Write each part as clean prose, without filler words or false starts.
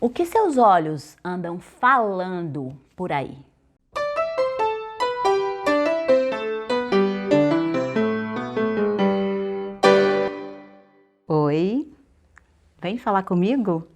O que seus olhos andam falando por aí? Oi, vem falar comigo?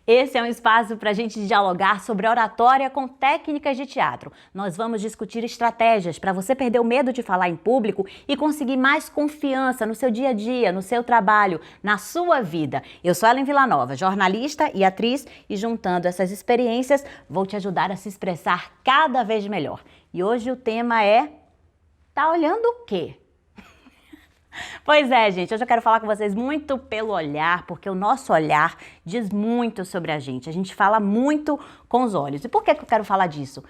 Esse é um espaço para a gente dialogar sobre oratória com técnicas de teatro. Nós vamos discutir estratégias para você perder o medo de falar em público e conseguir mais confiança no seu dia a dia, no seu trabalho, na sua vida. Eu sou Ellen Villanova, jornalista e atriz, e juntando essas experiências, vou te ajudar a se expressar cada vez melhor. E hoje o tema é: tá olhando o quê? Pois é, gente, hoje eu quero falar com vocês muito pelo olhar, porque o nosso olhar diz muito sobre a gente fala muito com os olhos. E por que eu quero falar disso?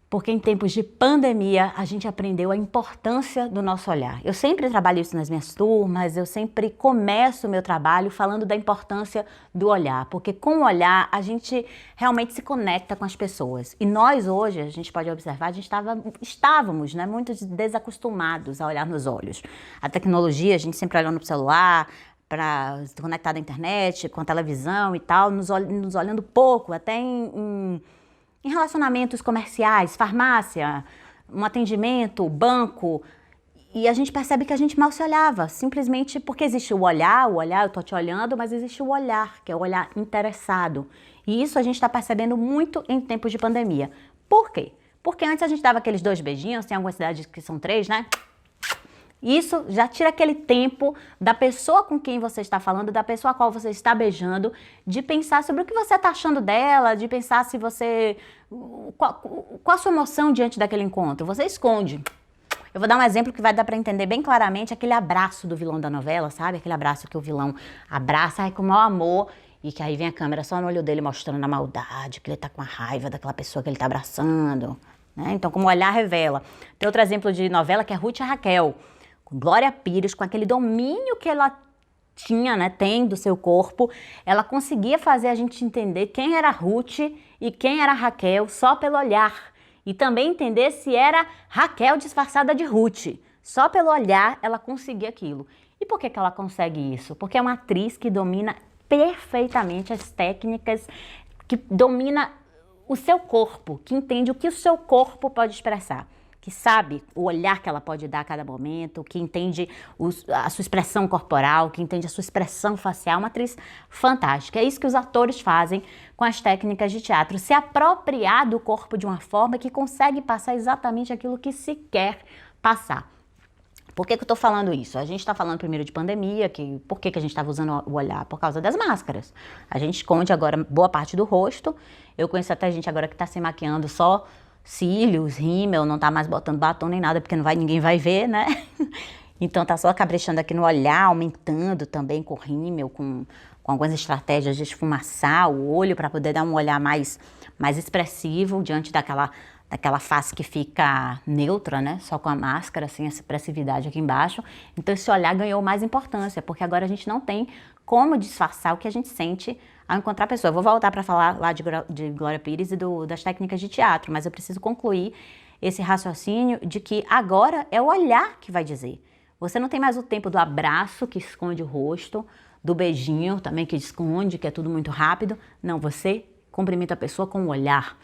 Porque em tempos de pandemia, a gente aprendeu a importância do nosso olhar. Eu sempre trabalho isso nas minhas turmas, eu sempre começo o meu trabalho falando da importância do olhar, porque com o olhar a gente realmente se conecta com as pessoas. E nós hoje, a gente pode observar, estávamos muito desacostumados a olhar nos olhos. A tecnologia, a gente sempre olhando pro celular, para se conectar à internet, com a televisão e tal, nos olhando pouco, até em relacionamentos comerciais, farmácia, um atendimento, banco, e a gente percebe que a gente mal se olhava, simplesmente porque existe o olhar, eu tô te olhando, mas existe o olhar, que é o olhar interessado. E isso a gente está percebendo muito em tempos de pandemia. Por quê? Porque antes a gente dava aqueles 2 beijinhos, tem algumas cidades que são 3, né? Isso já tira aquele tempo da pessoa com quem você está falando, da pessoa a qual você está beijando, de pensar sobre o que você está achando dela, de pensar se você... Qual a sua emoção diante daquele encontro? Você esconde. Eu vou dar um exemplo que vai dar para entender bem claramente aquele abraço do vilão da novela, sabe? Aquele abraço que o vilão abraça com o maior amor e que aí vem a câmera só no olho dele mostrando a maldade, que ele tá com a raiva daquela pessoa que ele tá abraçando, né? Então, como o olhar revela. Tem outro exemplo de novela que é Ruth e Raquel. Glória Pires, com aquele domínio que ela tinha, tem do seu corpo, ela conseguia fazer a gente entender quem era Ruth e quem era Raquel só pelo olhar. E também entender se era Raquel disfarçada de Ruth. Só pelo olhar ela conseguia aquilo. E por que ela consegue isso? Porque é uma atriz que domina perfeitamente as técnicas, que domina o seu corpo, que entende o que o seu corpo pode expressar, que sabe o olhar que ela pode dar a cada momento, que entende a sua expressão corporal, que entende a sua expressão facial, uma atriz fantástica. É isso que os atores fazem com as técnicas de teatro, se apropriar do corpo de uma forma que consegue passar exatamente aquilo que se quer passar. Por que eu tô falando isso? A gente está falando primeiro de pandemia, por que a gente estava usando o olhar? Por causa das máscaras. A gente esconde agora boa parte do rosto. Eu conheço até gente agora que está se maquiando só cílios, rímel, não tá mais botando batom nem nada, porque ninguém vai ver, né? Então tá só cabrestando aqui no olhar, aumentando também com rímel, com algumas estratégias de esfumaçar o olho para poder dar um olhar mais expressivo diante daquela face que fica neutra, né? Só com a máscara, assim, essa expressividade aqui embaixo. Então esse olhar ganhou mais importância, porque agora a gente não tem como disfarçar o que a gente sente ao encontrar a pessoa. Eu vou voltar para falar lá de Glória Pires e das técnicas de teatro, mas eu preciso concluir esse raciocínio de que agora é o olhar que vai dizer. Você não tem mais o tempo do abraço, que esconde o rosto, do beijinho também, que esconde, que é tudo muito rápido. Não, você cumprimenta a pessoa com o olhar.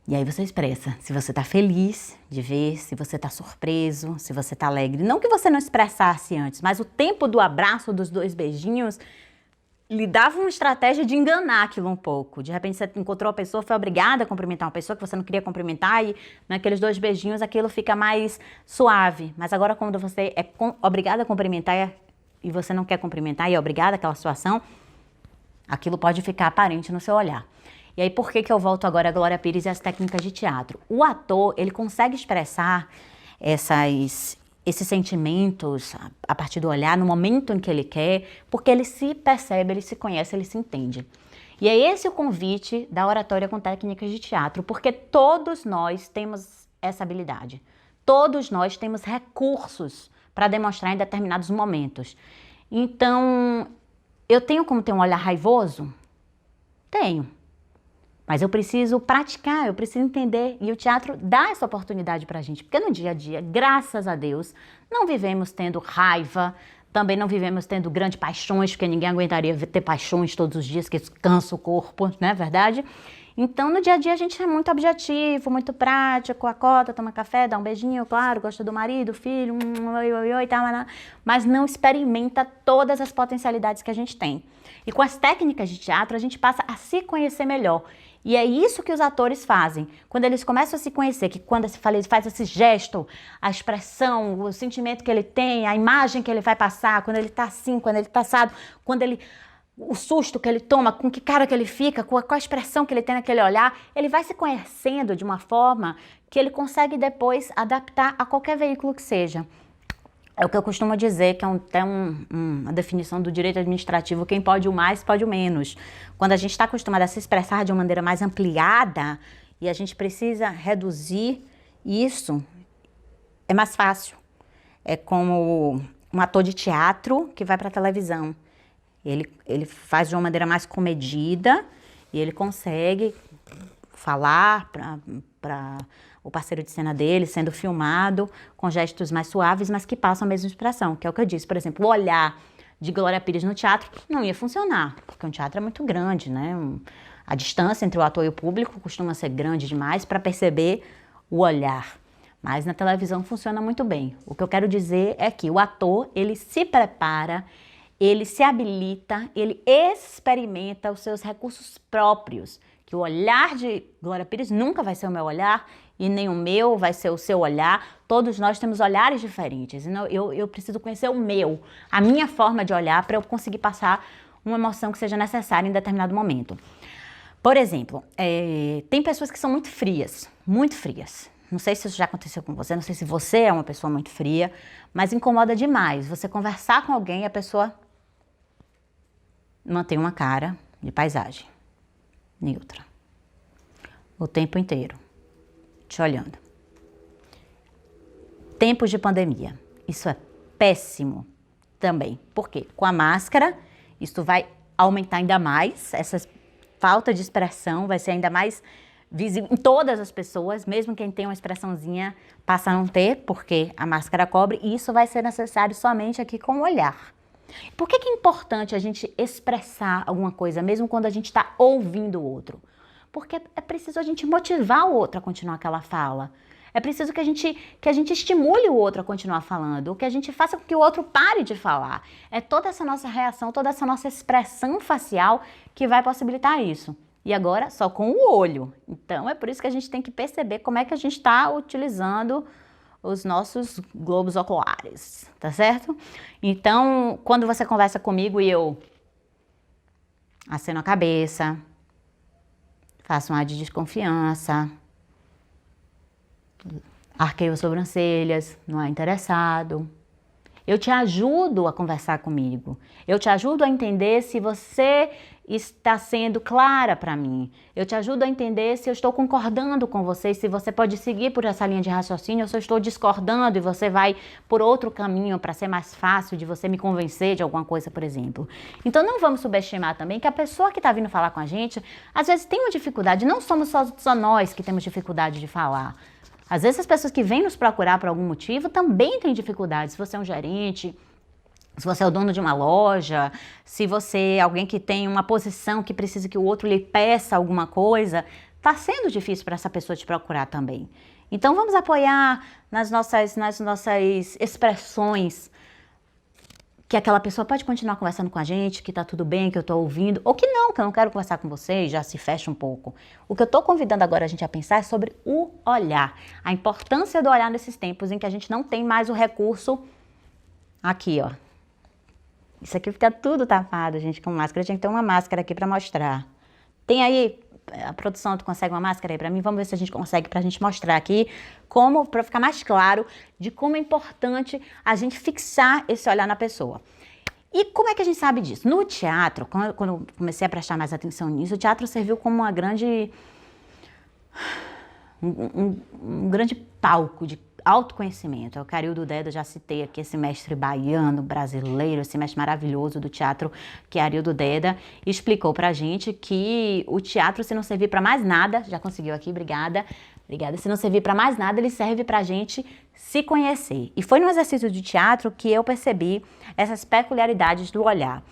E aí você expressa se você tá feliz de ver, se você tá surpreso, se você tá alegre. Não que você não expressasse antes, mas o tempo do abraço, dos 2 beijinhos, lhe dava uma estratégia de enganar aquilo um pouco. De repente você encontrou a pessoa, foi obrigada a cumprimentar uma pessoa que você não queria cumprimentar e naqueles 2 beijinhos aquilo fica mais suave. Mas agora quando você é obrigada a cumprimentar e você não quer cumprimentar e é obrigada àquela situação, aquilo pode ficar aparente no seu olhar. E aí por que eu volto agora a Glória Pires e as técnicas de teatro? O ator, ele consegue expressar esses sentimentos a partir do olhar, no momento em que ele quer, porque ele se percebe, ele se conhece, ele se entende. E é esse o convite da oratória com técnicas de teatro, porque todos nós temos essa habilidade. Todos nós temos recursos para demonstrar em determinados momentos. Então, eu tenho como ter um olhar raivoso? Tenho. Mas eu preciso praticar, eu preciso entender, e o teatro dá essa oportunidade pra gente, porque no dia a dia, graças a Deus, não vivemos tendo raiva Também não vivemos tendo grandes paixões, porque ninguém aguentaria ter paixões todos os dias, que isso cansa o corpo, não é verdade? Então, no dia a dia, a gente é muito objetivo, muito prático, acorda, toma café, dá um beijinho, claro, gosta do marido, filho, oi, oi, oi, tá, mas não experimenta todas as potencialidades que a gente tem. E com as técnicas de teatro, a gente passa a se conhecer melhor. E é isso que os atores fazem. Quando eles começam a se conhecer, que quando ele faz esse gesto, a expressão, o sentimento que ele tem, a imagem que ele vai passar, quando ele tá assim, quando ele tá assado, o susto que ele toma, com que cara que ele fica, qual a expressão que ele tem naquele olhar, ele vai se conhecendo de uma forma que ele consegue depois adaptar a qualquer veículo que seja. É o que eu costumo dizer, que é até uma definição do direito administrativo, quem pode o mais, pode o menos. Quando a gente está acostumado a se expressar de uma maneira mais ampliada e a gente precisa reduzir isso, é mais fácil. É como um ator de teatro que vai para a televisão. Ele faz de uma maneira mais comedida e ele consegue falar para o parceiro de cena dele, sendo filmado, com gestos mais suaves, mas que passam a mesma expressão, que é o que eu disse. Por exemplo, o olhar de Glória Pires no teatro não ia funcionar, porque um teatro é muito grande, né? A distância entre o ator e o público costuma ser grande demais para perceber o olhar. Mas na televisão funciona muito bem. O que eu quero dizer é que o ator, ele se prepara, ele se habilita, ele experimenta os seus recursos próprios, que o olhar de Glória Pires nunca vai ser o meu olhar e nem o meu vai ser o seu olhar. Todos nós temos olhares diferentes. Eu preciso conhecer o meu, a minha forma de olhar para eu conseguir passar uma emoção que seja necessária em determinado momento. Por exemplo, tem pessoas que são muito frias, muito frias. Não sei se isso já aconteceu com você, não sei se você é uma pessoa muito fria, mas incomoda demais você conversar com alguém e a pessoa mantém uma cara de paisagem neutra o tempo inteiro, te olhando. Tempos de pandemia, isso é péssimo também. Por quê? Com a máscara, isso vai aumentar ainda mais, essa falta de expressão vai ser ainda mais visível em todas as pessoas, mesmo quem tem uma expressãozinha passa a não ter, porque a máscara cobre, e isso vai ser necessário somente aqui com o olhar. Por que é importante a gente expressar alguma coisa, mesmo quando a gente está ouvindo o outro? Porque é preciso a gente motivar o outro a continuar aquela fala. É preciso que a gente estimule o outro a continuar falando, ou que a gente faça com que o outro pare de falar. É toda essa nossa reação, toda essa nossa expressão facial que vai possibilitar isso. E agora, só com o olho. Então, é por isso que a gente tem que perceber como é que a gente está utilizando os nossos globos oculares, tá certo? Então, quando você conversa comigo e eu aceno a cabeça, faço um ar de desconfiança, arqueio as sobrancelhas, não é interessado. Eu te ajudo a conversar comigo. Eu te ajudo a entender se você está sendo clara para mim. Eu te ajudo a entender se eu estou concordando com você, se você pode seguir por essa linha de raciocínio, ou se eu estou discordando e você vai por outro caminho para ser mais fácil de você me convencer de alguma coisa, por exemplo. Então não vamos subestimar também que a pessoa que está vindo falar com a gente, às vezes tem uma dificuldade, não somos só nós que temos dificuldade de falar. Às vezes as pessoas que vêm nos procurar por algum motivo também têm dificuldades. Se você é um gerente, se você é o dono de uma loja, se você é alguém que tem uma posição que precisa que o outro lhe peça alguma coisa, está sendo difícil para essa pessoa te procurar também. Então vamos apoiar nas nossas expressões, que aquela pessoa pode continuar conversando com a gente, que tá tudo bem, que eu tô ouvindo, ou que eu não quero conversar com você e já se fecha um pouco. O que eu tô convidando agora a gente a pensar é sobre o olhar, a importância do olhar nesses tempos em que a gente não tem mais o recurso aqui, ó. Isso aqui fica tudo tapado, gente, com máscara. Tinha que ter uma máscara aqui pra mostrar. Tem aí, a produção, tu consegue uma máscara aí pra mim? Vamos ver se a gente consegue pra gente mostrar aqui como, pra ficar mais claro de como é importante a gente fixar esse olhar na pessoa. E como é que a gente sabe disso? No teatro, quando eu comecei a prestar mais atenção nisso, o teatro serviu como um grande palco de autoconhecimento. É o Ariildo Deda, já citei aqui esse mestre baiano, brasileiro, esse mestre maravilhoso do teatro, que é Ariildo Deda, explicou pra gente que o teatro, se não servir pra mais nada, já conseguiu aqui, obrigada, Obrigada. Se não servir para mais nada, ele serve para a gente se conhecer. E foi no exercício de teatro que eu percebi essas peculiaridades do olhar.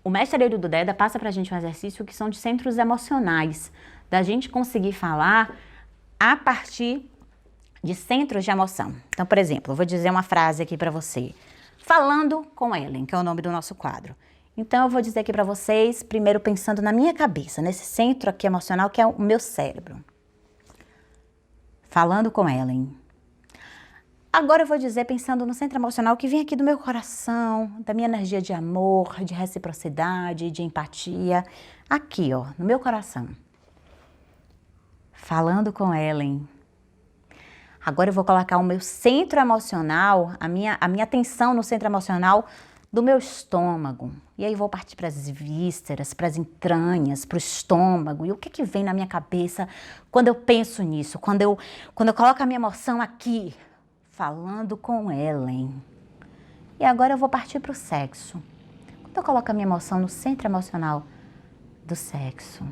O mestre Arildo Deda passa para a gente um exercício que são de centros emocionais, da gente conseguir falar a partir de centros de emoção. Então, por exemplo, eu vou dizer uma frase aqui para você. Falando com Ellen, que é o nome do nosso quadro. Então, eu vou dizer aqui para vocês, primeiro pensando na minha cabeça, nesse centro aqui emocional que é o meu cérebro. Falando com Ellen. Agora eu vou dizer pensando no centro emocional que vem aqui do meu coração, da minha energia de amor, de reciprocidade, de empatia. Aqui, ó, no meu coração. Falando com Ellen. Agora eu vou colocar o meu centro emocional, a minha atenção no centro emocional do meu estômago. E aí vou partir para as vísceras, para as entranhas, para o estômago. E o que vem na minha cabeça quando eu penso nisso? Quando eu coloco a minha emoção aqui, falando com Ellen. E agora eu vou partir para o sexo. Quando eu coloco a minha emoção no centro emocional do sexo.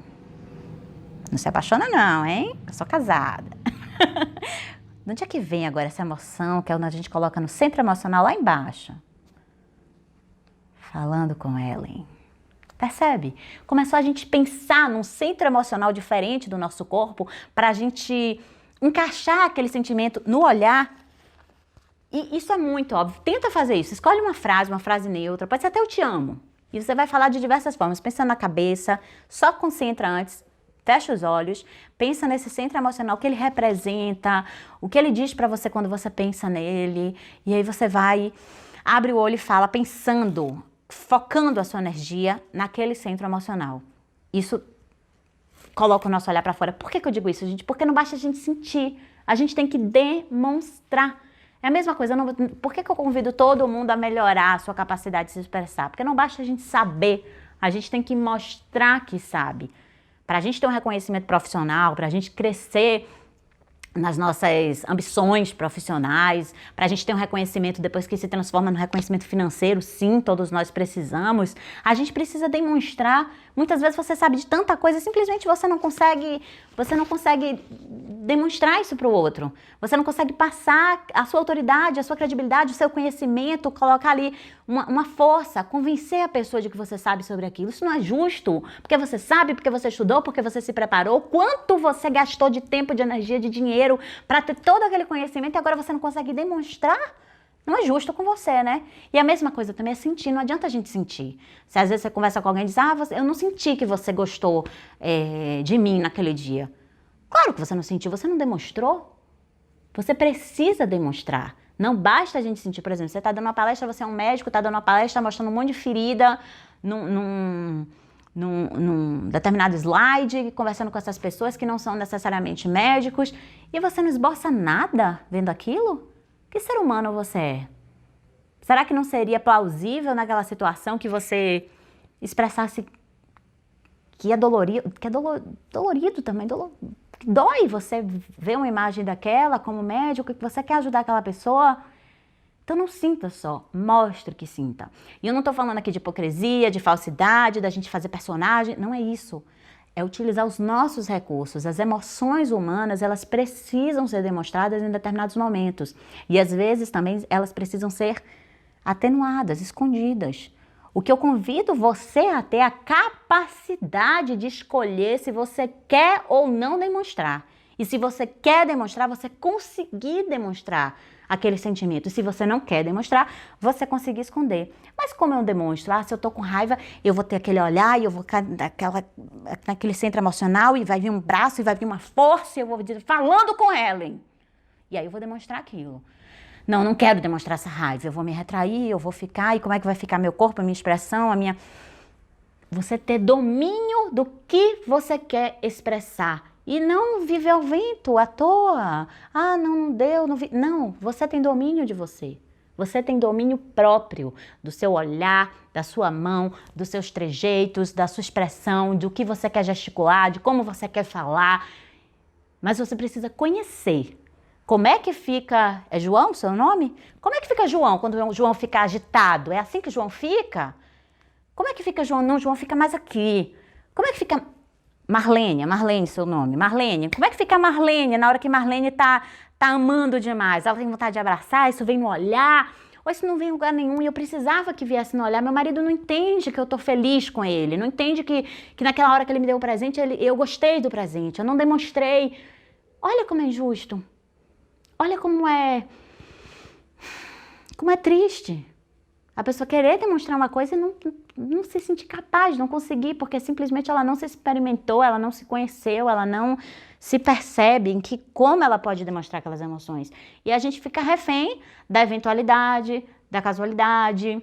Não se apaixona não, hein? Eu sou casada. De onde é que vem agora essa emoção que a gente coloca no centro emocional lá embaixo? Falando com Ellen. Percebe? Começou a gente pensar num centro emocional diferente do nosso corpo para a gente encaixar aquele sentimento no olhar. E isso é muito óbvio. Tenta fazer isso. Escolhe uma frase neutra. Pode ser até eu te amo. E você vai falar de diversas formas. Pensa na cabeça, só concentra antes. Fecha os olhos, pensa nesse centro emocional, o que ele representa, o que ele diz para você quando você pensa nele. E aí você vai, abre o olho e fala pensando, focando a sua energia naquele centro emocional. Isso coloca o nosso olhar para fora. Por que eu digo isso, gente? Porque não basta a gente sentir, a gente tem que demonstrar. É a mesma coisa, por que eu convido todo mundo a melhorar a sua capacidade de se expressar? Porque não basta a gente saber, a gente tem que mostrar que sabe. Para a gente ter um reconhecimento profissional, para a gente crescer nas nossas ambições profissionais, para a gente ter um reconhecimento depois que se transforma no reconhecimento financeiro, sim, todos nós precisamos, a gente precisa demonstrar. Muitas vezes você sabe de tanta coisa, simplesmente você não consegue demonstrar isso para o outro. Você não consegue passar a sua autoridade, a sua credibilidade, o seu conhecimento, colocar ali uma força, convencer a pessoa de que você sabe sobre aquilo. Isso não é justo, porque você sabe, porque você estudou, porque você se preparou, quanto você gastou de tempo, de energia, de dinheiro para ter todo aquele conhecimento e agora você não consegue demonstrar. Não é justo com você, né? E a mesma coisa também é sentir, não adianta a gente sentir. Se às vezes você conversa com alguém e diz, eu não senti que você gostou de mim naquele dia. Claro que você não sentiu, você não demonstrou. Você precisa demonstrar. Não basta a gente sentir, por exemplo, você está dando uma palestra, você é um médico, está dando uma palestra mostrando um monte de ferida num determinado slide, conversando com essas pessoas que não são necessariamente médicos, e você não esboça nada vendo aquilo? Que ser humano você é? Será que não seria plausível naquela situação que você expressasse que é dolorido, dolorido também, que dói você ver uma imagem daquela como médico, que você quer ajudar aquela pessoa? Então não sinta só, mostre que sinta. E eu não estou falando aqui de hipocrisia, de falsidade, da gente fazer personagem, não é isso. É utilizar os nossos recursos. As emoções humanas, elas precisam ser demonstradas em determinados momentos. E às vezes também elas precisam ser atenuadas, escondidas. O que eu convido você a ter é a capacidade de escolher se você quer ou não demonstrar. E se você quer demonstrar, você conseguir demonstrar aquele sentimento. E se você não quer demonstrar, você conseguir esconder. Mas como eu demonstro? Se eu tô com raiva, eu vou ter aquele olhar e eu vou ficar naquele centro emocional e vai vir um braço e vai vir uma força e eu vou dizer, falando com Ellen. E aí eu vou demonstrar aquilo. Não quero demonstrar essa raiva. Eu vou me retrair, eu vou ficar. E como é que vai ficar meu corpo, a minha expressão, a minha... Você ter domínio do que você quer expressar. E não viver ao vento, à toa. Não deu, não vi. Não, você tem domínio de você. Você tem domínio próprio do seu olhar, da sua mão, dos seus trejeitos, da sua expressão, do que você quer gesticular, de como você quer falar. Mas você precisa conhecer. Como é que fica... É João o seu nome? Como é que fica João quando o João fica agitado? É assim que João fica? Como é que fica João? Não, João fica mais aqui. Como é que fica... Marlene, seu nome. Marlene, como é que fica a Marlene na hora que Marlene tá amando demais? Ela tem vontade de abraçar, isso vem no olhar, ou isso não vem em lugar nenhum e eu precisava que viesse no olhar. Meu marido não entende que eu tô feliz com ele, não entende que naquela hora que ele me deu o presente, eu gostei do presente, eu não demonstrei. Olha como é injusto. Olha como é triste. A pessoa querer demonstrar uma coisa e não se sentir capaz, não conseguir, porque simplesmente ela não se experimentou, ela não se conheceu, ela não se percebe em como ela pode demonstrar aquelas emoções. E a gente fica refém da eventualidade, da casualidade,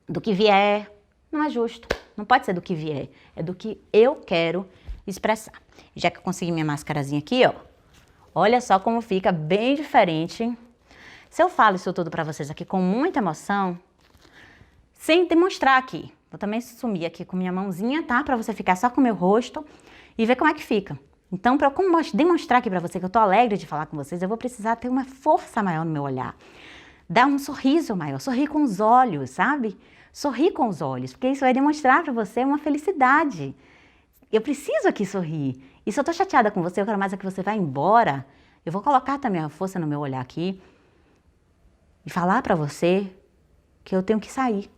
do que vier. Não é justo. Não pode ser do que vier. É do que eu quero expressar. Já que eu consegui minha máscarazinha aqui, ó. Olha só como fica bem diferente. Se eu falo isso tudo pra vocês aqui com muita emoção, sem demonstrar aqui. Vou também sumir aqui com minha mãozinha, tá? Pra você ficar só com o meu rosto e ver como é que fica. Então, pra eu demonstrar aqui pra você que eu tô alegre de falar com vocês, eu vou precisar ter uma força maior no meu olhar. Dar um sorriso maior, sorrir com os olhos, sabe? Sorrir com os olhos, porque isso vai demonstrar pra você uma felicidade. Eu preciso aqui sorrir. E se eu tô chateada com você, eu quero mais é que você vá embora. Eu vou colocar também a força no meu olhar aqui e falar pra você que eu tenho que sair.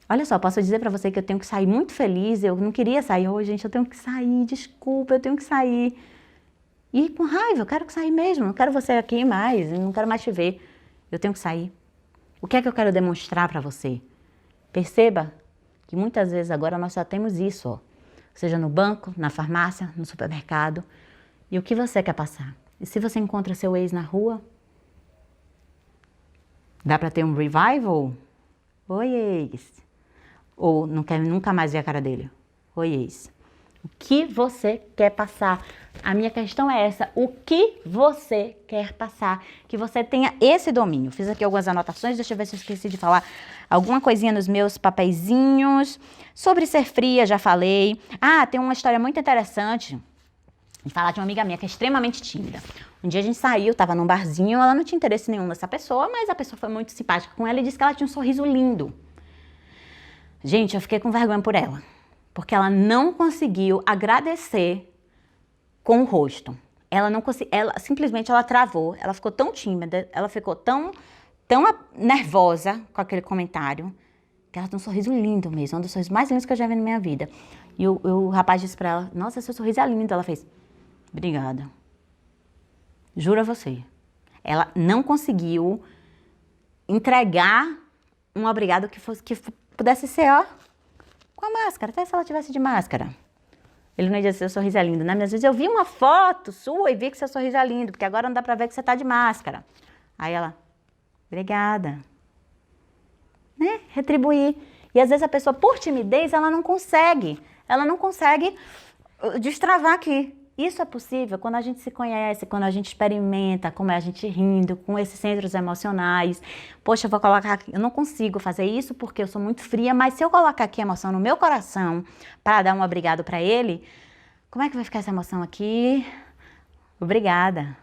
Olha só, posso dizer pra você que eu tenho que sair muito feliz, eu não queria sair hoje, gente, eu tenho que sair, desculpa, eu tenho que sair. E com raiva, eu quero que sair mesmo, não quero você aqui mais, eu não quero mais te ver. Eu tenho que sair. O que é que eu quero demonstrar pra você? Perceba que muitas vezes agora nós só temos isso, ó. Seja no banco, na farmácia, no supermercado. E o que você quer passar? E se você encontra seu ex na rua? Dá pra ter um revival? Oi, ex. Ou não quer nunca mais ver a cara dele? Oi, ex. O que você quer passar? A minha questão é essa. O que você quer passar? Que você tenha esse domínio. Fiz aqui algumas anotações. Deixa eu ver se eu esqueci de falar alguma coisinha nos meus papeizinhos. Sobre ser fria, já falei. Ah, tem uma história muito interessante de falar de uma amiga minha que é extremamente tímida. Um dia a gente saiu, tava num barzinho, ela não tinha interesse nenhum nessa pessoa, mas a pessoa foi muito simpática com ela e disse que ela tinha um sorriso lindo. Gente, eu fiquei com vergonha por ela, porque ela não conseguiu agradecer com o rosto. Ela não conseguiu, simplesmente ela travou, ela ficou tão tímida, ela ficou tão nervosa com aquele comentário, que ela tem um sorriso lindo mesmo, um dos sorrisos mais lindos que eu já vi na minha vida. E o rapaz disse pra ela, nossa, seu sorriso é lindo. Ela fez, obrigada. Juro a você. Ela não conseguiu entregar um obrigado que pudesse ser, ó, com a máscara, até se ela tivesse de máscara. Ele não ia dizer, seu sorriso é lindo, né? Mas às vezes eu vi uma foto sua e vi que seu sorriso é lindo, porque agora não dá pra ver que você tá de máscara. Aí ela, obrigada. Né? Retribuir. E às vezes a pessoa, por timidez, ela não consegue destravar aqui. Isso é possível quando a gente se conhece, quando a gente experimenta, como é a gente rindo, com esses centros emocionais. Poxa, eu vou colocar aqui, eu não consigo fazer isso porque eu sou muito fria, mas se eu colocar aqui a emoção no meu coração para dar um obrigado para ele, como é que vai ficar essa emoção aqui? Obrigada.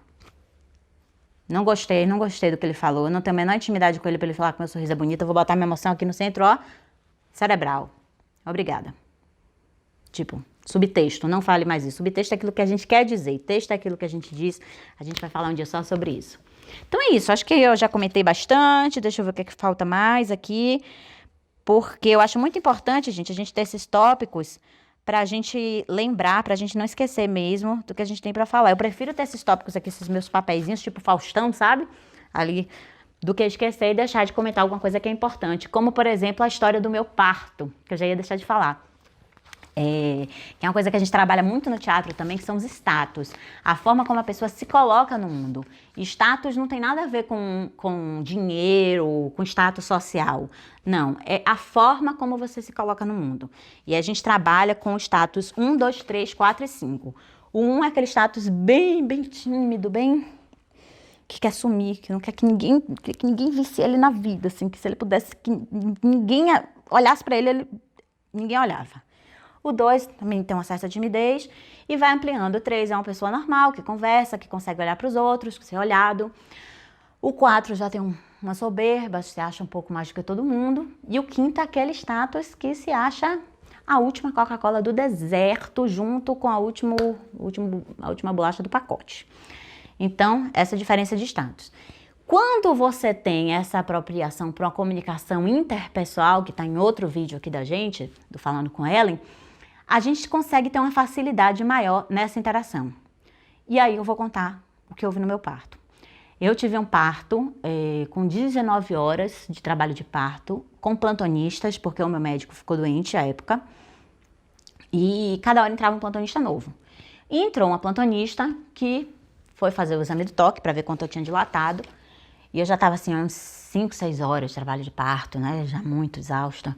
Não gostei do que ele falou, eu não tenho a menor intimidade com ele para ele falar que meu sorriso é bonito, eu vou botar minha emoção aqui no centro, ó, cerebral. Obrigada. Tipo, subtexto, não fale mais isso. Subtexto é aquilo que a gente quer dizer, texto é aquilo que a gente diz. A gente vai falar um dia só sobre isso. Então é isso, acho que eu já comentei bastante, deixa eu ver o que é que falta mais aqui. Porque eu acho muito importante, gente, a gente ter esses tópicos pra gente lembrar, pra gente não esquecer mesmo do que a gente tem pra falar. Eu prefiro ter esses tópicos aqui, esses meus papeizinhos, tipo Faustão, sabe? Ali, do que esquecer e deixar de comentar alguma coisa que é importante. Como, por exemplo, a história do meu parto, que eu já ia deixar de falar. Que é uma coisa que a gente trabalha muito no teatro também, que são os status. A forma como a pessoa se coloca no mundo. E status não tem nada a ver com dinheiro, com status social. Não, é a forma como você se coloca no mundo. E a gente trabalha com o status 1, 2, 3, 4 e 5. O 1 é aquele status bem tímido, bem... que quer sumir, que não quer que ninguém visse ele na vida, assim, que se ele pudesse, que ninguém olhasse pra ele, ninguém olhava. O 2 também tem uma certa timidez e vai ampliando. O 3 é uma pessoa normal, que conversa, que consegue olhar para os outros, ser olhado. O 4 já tem uma soberba, se acha um pouco mais do que todo mundo. E o 5 é aquele status que se acha a última Coca-Cola do deserto junto com a última bolacha do pacote. Então, essa diferença de status. Quando você tem essa apropriação para uma comunicação interpessoal, que está em outro vídeo aqui da gente, do Falando com Ellen, a gente consegue ter uma facilidade maior nessa interação. E aí eu vou contar o que houve no meu parto. Eu tive um parto com 19 horas de trabalho de parto, com plantonistas, porque o meu médico ficou doente à época, e cada hora entrava um plantonista novo. E entrou uma plantonista que foi fazer o exame do toque para ver quanto eu tinha dilatado, e eu já estava assim, uns 5, 6 horas de trabalho de parto, né, já muito exausta.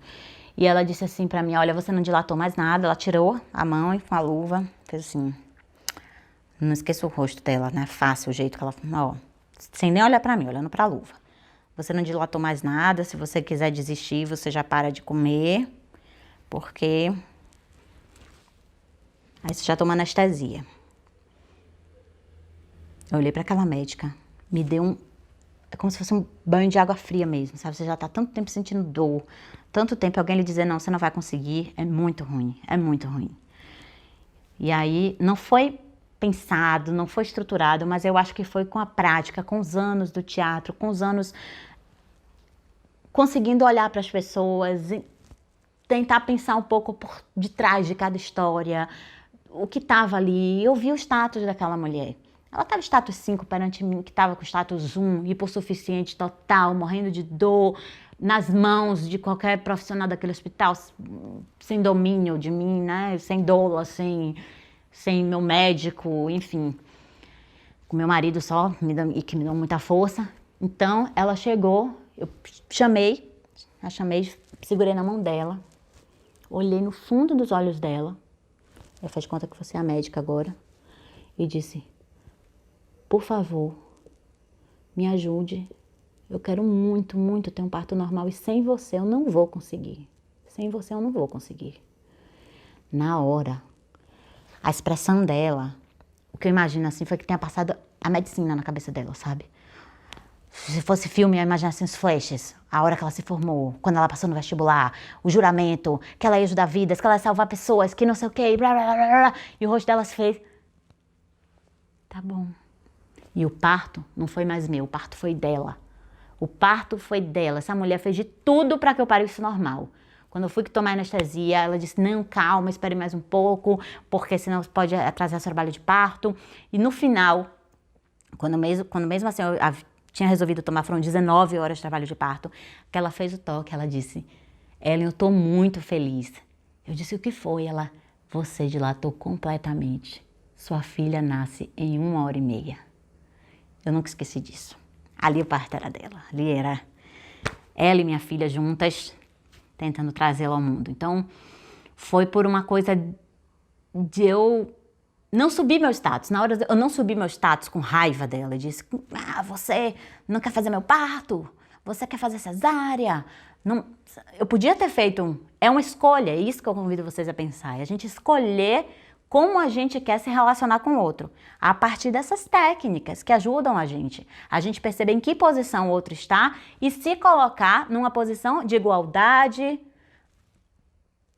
E ela disse assim pra mim, olha, você não dilatou mais nada. Ela tirou a mão e com a luva, fez assim, não esqueço o rosto dela, né, fácil o jeito que ela falou, ó, sem nem olhar pra mim, olhando pra luva. Você não dilatou mais nada, se você quiser desistir, você já para de comer, porque aí você já toma anestesia. Eu olhei pra aquela médica, me deu é como se fosse um banho de água fria mesmo, sabe? Você já tá tanto tempo sentindo dor, tanto tempo alguém lhe dizer, não, você não vai conseguir, é muito ruim, é muito ruim. E aí, não foi pensado, não foi estruturado, mas eu acho que foi com a prática, com os anos do teatro, com os anos conseguindo olhar para as pessoas, e tentar pensar um pouco por detrás de cada história, o que estava ali. Eu vi o status daquela mulher. Ela estava status 5 perante mim, que estava com status 1, hipossuficiente total, morrendo de dor, nas mãos de qualquer profissional daquele hospital, sem domínio de mim, né? Sem doula, sem meu médico, enfim. Com meu marido só, que me deu muita força. Então, ela chegou, eu a chamei, segurei na mão dela, olhei no fundo dos olhos dela, eu fiz de conta que você é a médica agora, e disse, por favor, me ajude. Eu quero muito, muito ter um parto normal e sem você eu não vou conseguir. Sem você eu não vou conseguir. Na hora, a expressão dela, o que eu imagino assim foi que tenha passado a medicina na cabeça dela, sabe? Se fosse filme, eu imagino assim os flashes. A hora que ela se formou, quando ela passou no vestibular, o juramento, que ela ia ajudar vidas, que ela ia salvar pessoas, que não sei o quê, blá, blá, blá, blá. E o rosto dela se fez, tá bom. E o parto não foi mais meu, o parto foi dela. O parto foi dela. Essa mulher fez de tudo para que eu parisse normal. Quando eu fui tomar anestesia, ela disse, não, calma, espere mais um pouco, porque senão pode atrasar seu trabalho de parto. E no final, quando mesmo assim eu tinha resolvido tomar, foram 19 horas de trabalho de parto, que ela fez o toque, ela disse, Ellen, eu tô muito feliz. Eu disse, o que foi? Ela, você dilatou completamente. Sua filha nasce em 1h30. Eu nunca esqueci disso. Ali o parto era dela. Ali era ela e minha filha juntas, tentando trazê-la ao mundo. Então, foi por uma coisa de eu não subir meu status. Na hora eu não subi meu status com raiva dela. Eu disse, você não quer fazer meu parto? Você quer fazer cesárea? Não, eu podia ter feito é uma escolha. É isso que eu convido vocês a pensar. É a gente escolher como a gente quer se relacionar com o outro, a partir dessas técnicas que ajudam a gente perceber em que posição o outro está e se colocar numa posição de igualdade,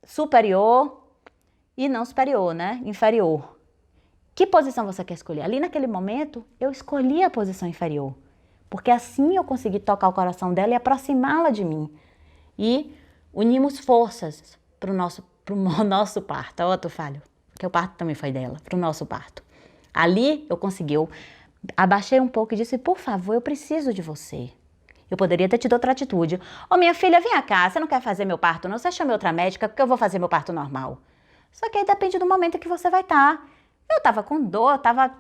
superior e não superior, né? Inferior. Que posição você quer escolher? Ali naquele momento, eu escolhi a posição inferior, porque assim eu consegui tocar o coração dela e aproximá-la de mim. E unimos forças pro nosso parto. Ó, tu falho. Porque o parto também foi dela, pro nosso parto. Ali eu consegui, eu abaixei um pouco e disse, por favor, eu preciso de você. Eu poderia ter tido outra atitude. Ô, minha filha, vem cá, você não quer fazer meu parto não? Você chama outra médica porque eu vou fazer meu parto normal. Só que aí depende do momento que você vai estar. Eu tava com dor, tava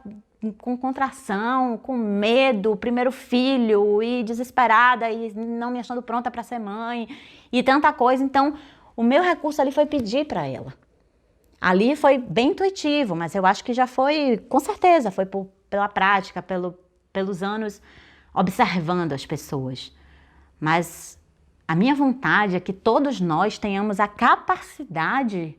com contração, com medo, primeiro filho, e desesperada, e não me achando pronta para ser mãe, e tanta coisa. Então, o meu recurso ali foi pedir para ela. Ali foi bem intuitivo, mas eu acho que já foi, com certeza, foi pela prática, pelos anos observando as pessoas. Mas a minha vontade é que todos nós tenhamos a capacidade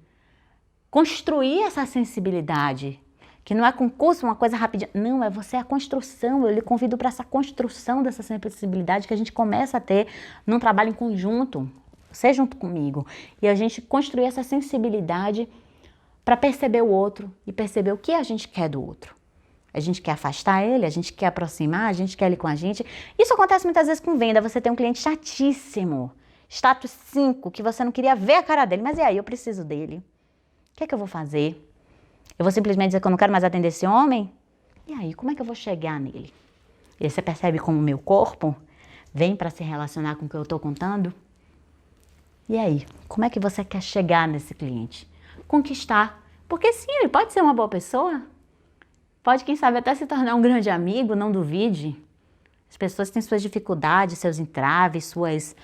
construir essa sensibilidade, que não é concurso, uma coisa rapidinha. Não, é você a construção. Eu lhe convido para essa construção dessa sensibilidade que a gente começa a ter num trabalho em conjunto. você junto comigo, e a gente construir essa sensibilidade para perceber o outro e perceber o que a gente quer do outro. A gente quer afastar ele, a gente quer aproximar, a gente quer ele com a gente. Isso acontece muitas vezes com venda. Você tem um cliente chatíssimo, status 5, que você não queria ver a cara dele. Mas e aí, eu preciso dele. O que é que eu vou fazer? Eu vou simplesmente dizer que eu não quero mais atender esse homem? E aí, como é que eu vou chegar nele? E aí você percebe como o meu corpo vem para se relacionar com o que eu estou contando? E aí, como é que você quer chegar nesse cliente? Conquistar. Porque sim, ele pode ser uma boa pessoa. Pode, quem sabe, até se tornar um grande amigo, não duvide. As pessoas têm suas dificuldades, seus entraves, suas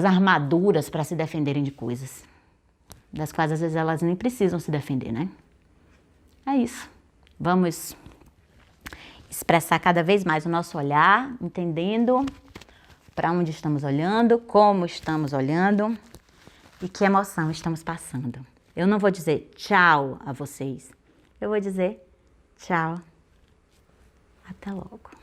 armaduras para se defenderem de coisas, das quais às vezes elas nem precisam se defender, né? É isso. Vamos expressar cada vez mais o nosso olhar, entendendo para onde estamos olhando, como estamos olhando e que emoção estamos passando. Eu não vou dizer tchau a vocês. Eu vou dizer tchau. Até logo.